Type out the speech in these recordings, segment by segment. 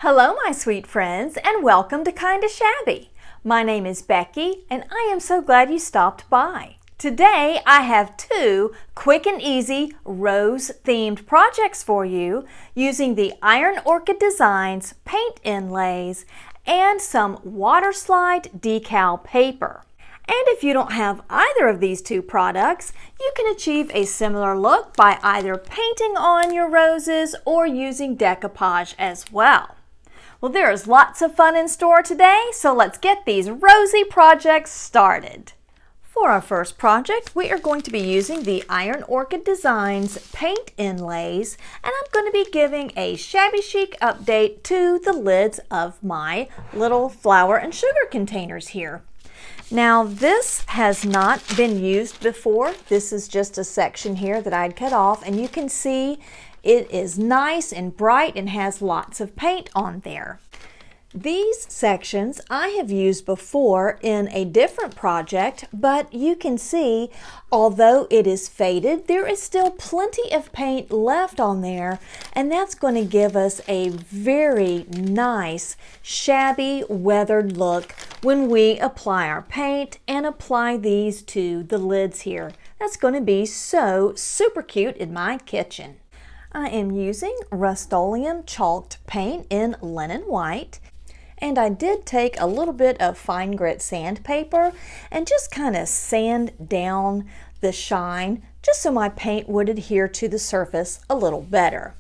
Hello my sweet friends, and welcome to Kinda Shabby. My name is Becky and I am so glad you stopped by. Today I have two quick and easy rose themed projects for you using the Iron Orchid Designs paint inlays and some Waterslide Decal Paper. And if you don't have either of these two products, you can achieve a similar look by either painting on your roses or using decoupage as well. Well, there is lots of fun in store today, so let's get these rosy projects started. For our first project, we are going to be using the Iron Orchid Designs paint inlays, and I'm going to be giving a shabby chic update to the lids of my little flour and sugar containers here. Now, this has not been used before. This is just a section here that I'd cut off, and you can see it is nice and bright and has lots of paint on there. These sections I have used before in a different project, but you can see, although it is faded, there is still plenty of paint left on there, and that's going to give us a very nice, shabby, weathered look when we apply our paint and apply these to the lids here. That's going to be so super cute in my kitchen. I am using Rust-Oleum chalked paint in linen white, and I did take a little bit of fine grit sandpaper and just kind of sand down the shine just so my paint would adhere to the surface a little better.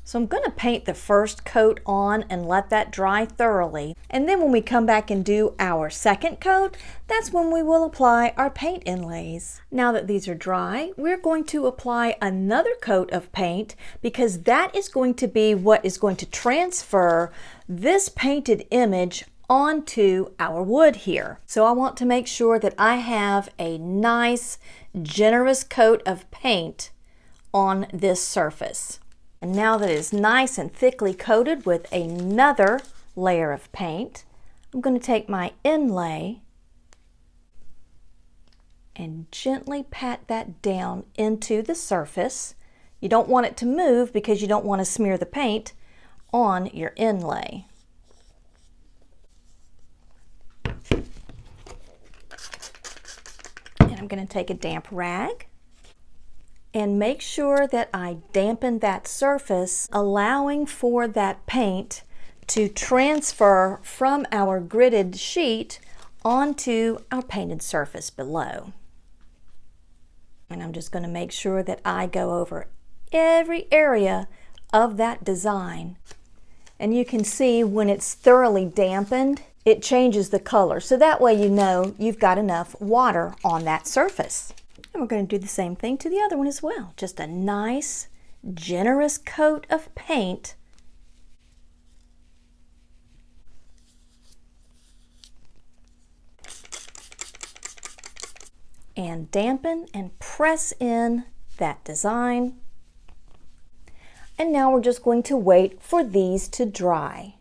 So I'm going to paint the first coat on and let that dry thoroughly. And then when we come back and do our second coat, that's when we will apply our paint inlays. Now that these are dry, we're going to apply another coat of paint because that is going to be what is going to transfer this painted image onto our wood here. So I want to make sure that I have a nice, generous coat of paint on this surface. And now that it is nice and thickly coated with another layer of paint, I'm going to take my inlay and gently pat that down into the surface. You don't want it to move because you don't want to smear the paint on your inlay. And I'm going to take a damp rag and make sure that I dampen that surface, allowing for that paint to transfer from our gridded sheet onto our painted surface below. And I'm just going to make sure that I go over every area of that design. And you can see when it's thoroughly dampened, it changes the color. So that way you know you've got enough water on that surface. And we're going to do the same thing to the other one as well. Just a nice, generous coat of paint. And dampen and press in that design. And now we're just going to wait for these to dry.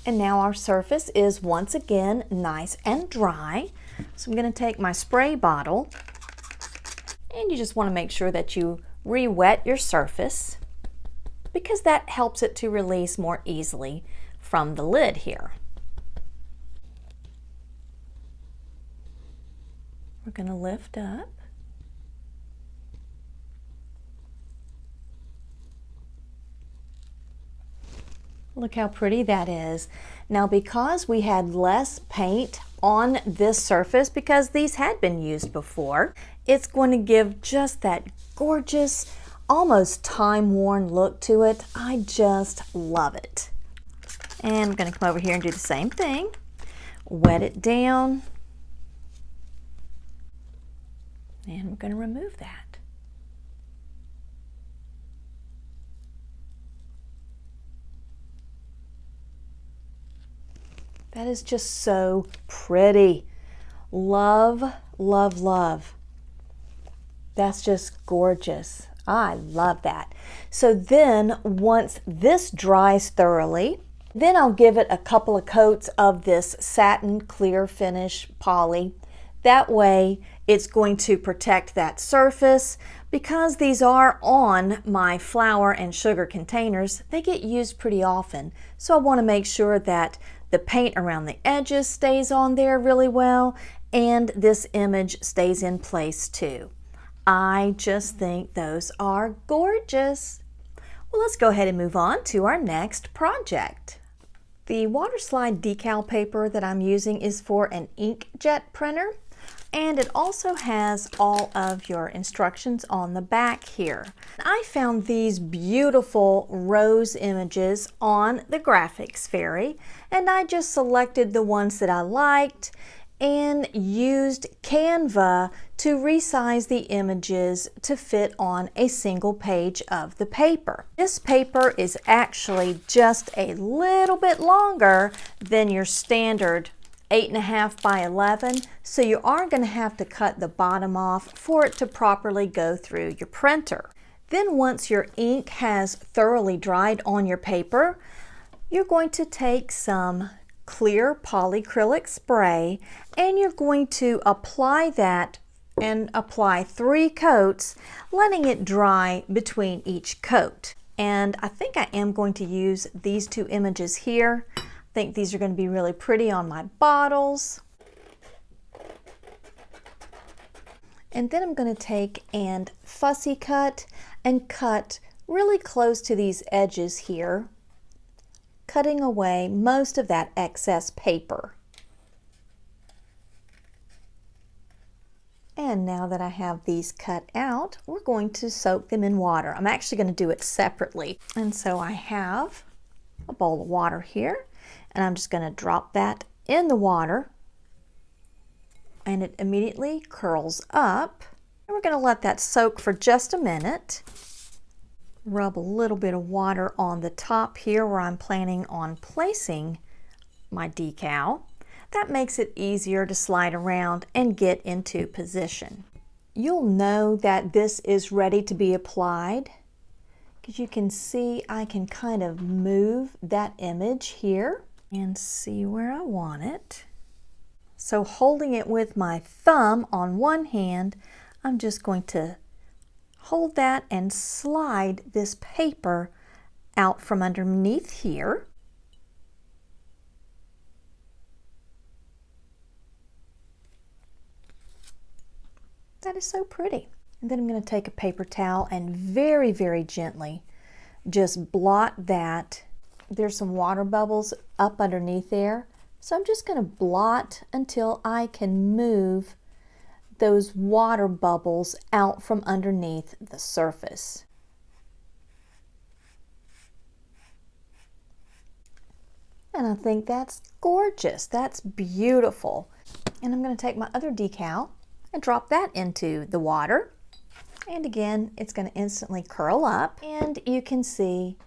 And now our surface is once again nice and dry. So I'm going to take my spray bottle. And you just want to make sure that you re-wet your surface because that helps it to release more easily from the lid here. We're going to lift up. Look how pretty that is. Now because we had less paint on this surface, because these had been used before, it's going to give just that gorgeous, almost time-worn look to it. I just love it. And I'm going to come over here and do the same thing. Wet it down. And we're going to remove that. That is just so pretty. Love, love, love. That's just gorgeous. I love that. So then once this dries thoroughly, then I'll give it a couple of coats of this satin clear finish poly. That way it's going to protect that surface, Because these are on my flour and sugar containers, they get used pretty often. So I want to make sure that the paint around the edges stays on there really well and this image stays in place too. I just think those are gorgeous. Well, let's go ahead and move on to our next project. The Waterslide Decal Paper that I'm using is for an inkjet printer. And it also has all of your instructions on the back here. I found these beautiful rose images on the Graphics Fairy, and I just selected the ones that I liked and used Canva to resize the images to fit on a single page of the paper. This paper is actually just a little bit longer than your standard 8.5 by 11, so you are going to have to cut the bottom off for it to properly go through your printer. Then once your ink has thoroughly dried on your paper, you're going to take some clear polyacrylic spray and you're going to apply that and apply 3 coats, letting it dry between each coat. And I think I am going to use these 2 images here. I think these are going to be really pretty on my bottles. And then I'm going to take and fussy cut and cut really close to these edges here, cutting away most of that excess paper. And now that I have these cut out, we're going to soak them in water. I'm actually going to do it separately. And so I have a bowl of water here. And I'm just going to drop that in the water and it immediately curls up. And we're going to let that soak for just a minute. Rub a little bit of water on the top here where I'm planning on placing my decal. That makes it easier to slide around and get into position. You'll know that this is ready to be applied because you can see I can kind of move that image here and see where I want it. So holding it with my thumb on one hand, I'm just going to hold that and slide this paper out from underneath here. That is so pretty. And then I'm going to take a paper towel and very, very gently just blot that. There's some water bubbles up underneath there. So I'm just going to blot until I can move those water bubbles out from underneath the surface. And I think that's gorgeous. That's beautiful. And I'm going to take my other decal and drop that into the water. And again, it's going to instantly curl up. And you can see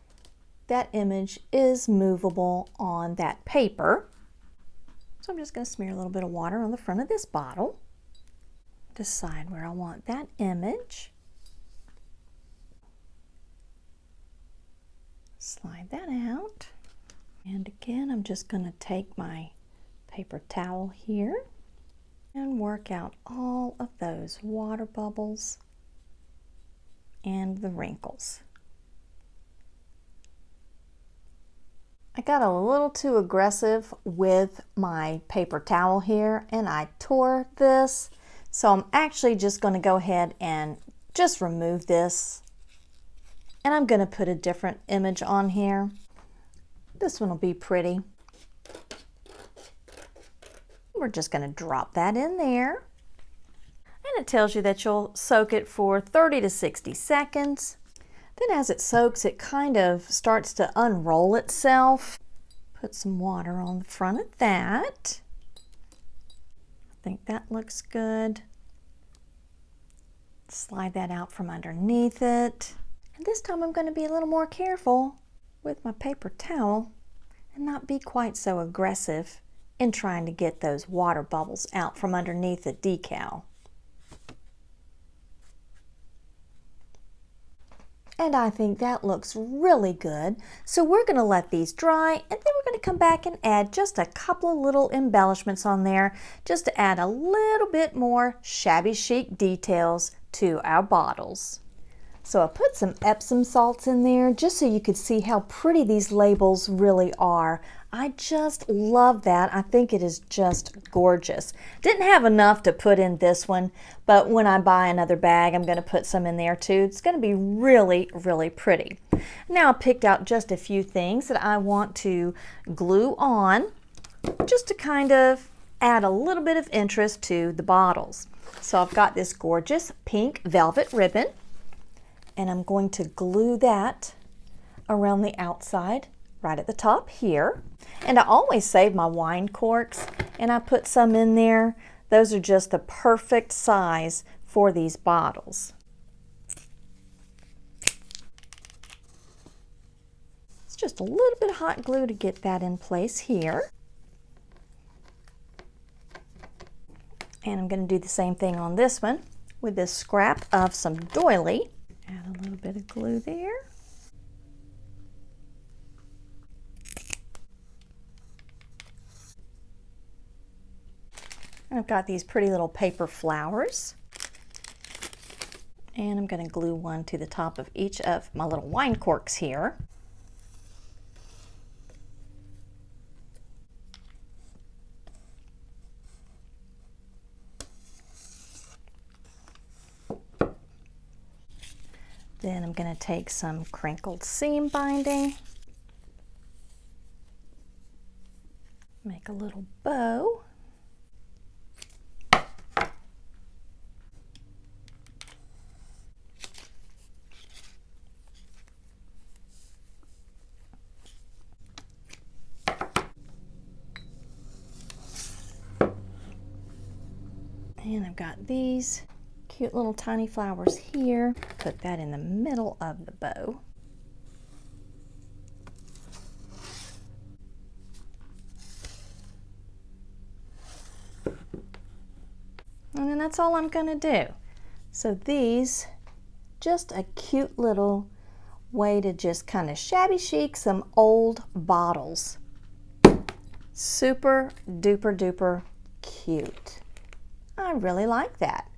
that image is movable on that paper. So I'm just going to smear a little bit of water on the front of this bottle. Decide where I want that image. Slide that out. And again, I'm just going to take my paper towel here and work out all of those water bubbles and the wrinkles. I got a little too aggressive with my paper towel here and I tore this. So I'm actually just going to go ahead and just remove this. And I'm going to put a different image on here. This one will be pretty. We're just going to drop that in there. And it tells you that you'll soak it for 30 to 60 seconds. Then as it soaks, it kind of starts to unroll itself. Put some water on the front of that. I think that looks good. Slide that out from underneath it. And this time I'm going to be a little more careful with my paper towel and not be quite so aggressive in trying to get those water bubbles out from underneath the decal. And I think that looks really good. So we're going to let these dry and then we're going to come back and add just a couple of little embellishments on there just to add a little bit more shabby chic details to our bottles. So I put some Epsom salts in there just so you could see how pretty these labels really are. I just love that. I think it is just gorgeous. Didn't have enough to put in this one, but when I buy another bag, I'm going to put some in there too. It's going to be really, really pretty. Now I picked out just a few things that I want to glue on just to kind of add a little bit of interest to the bottles. So I've got this gorgeous pink velvet ribbon, and I'm going to glue that around the outside right at the top here. And I always save my wine corks, and I put some in there. Those are just the perfect size for these bottles. It's just a little bit of hot glue to get that in place here. And I'm going to do the same thing on this one with this scrap of some doily. Add a little bit of glue there. And I've got these pretty little paper flowers. And I'm going to glue one to the top of each of my little wine corks here. Then I'm going to take some crinkled seam binding, make a little bow, and I've got these cute little tiny flowers here. Put that in the middle of the bow. And then that's all I'm going to do. So these, just a cute little way to just kind of shabby chic some old bottles. Super duper duper cute. I really like that.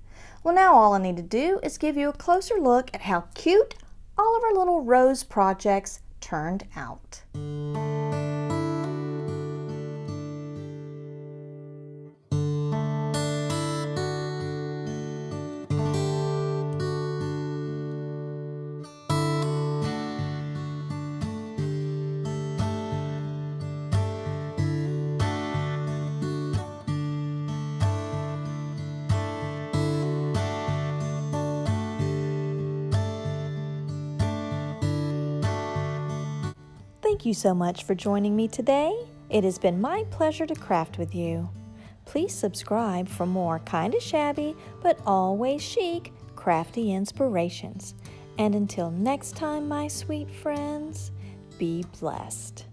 Well, now all I need to do is give you a closer look at how cute all of our little rose projects turned out. Thank you so much for joining me today. It has been my pleasure to craft with you. Please subscribe for more kinda shabby but always chic crafty inspirations. And until next time, my sweet friends, be blessed.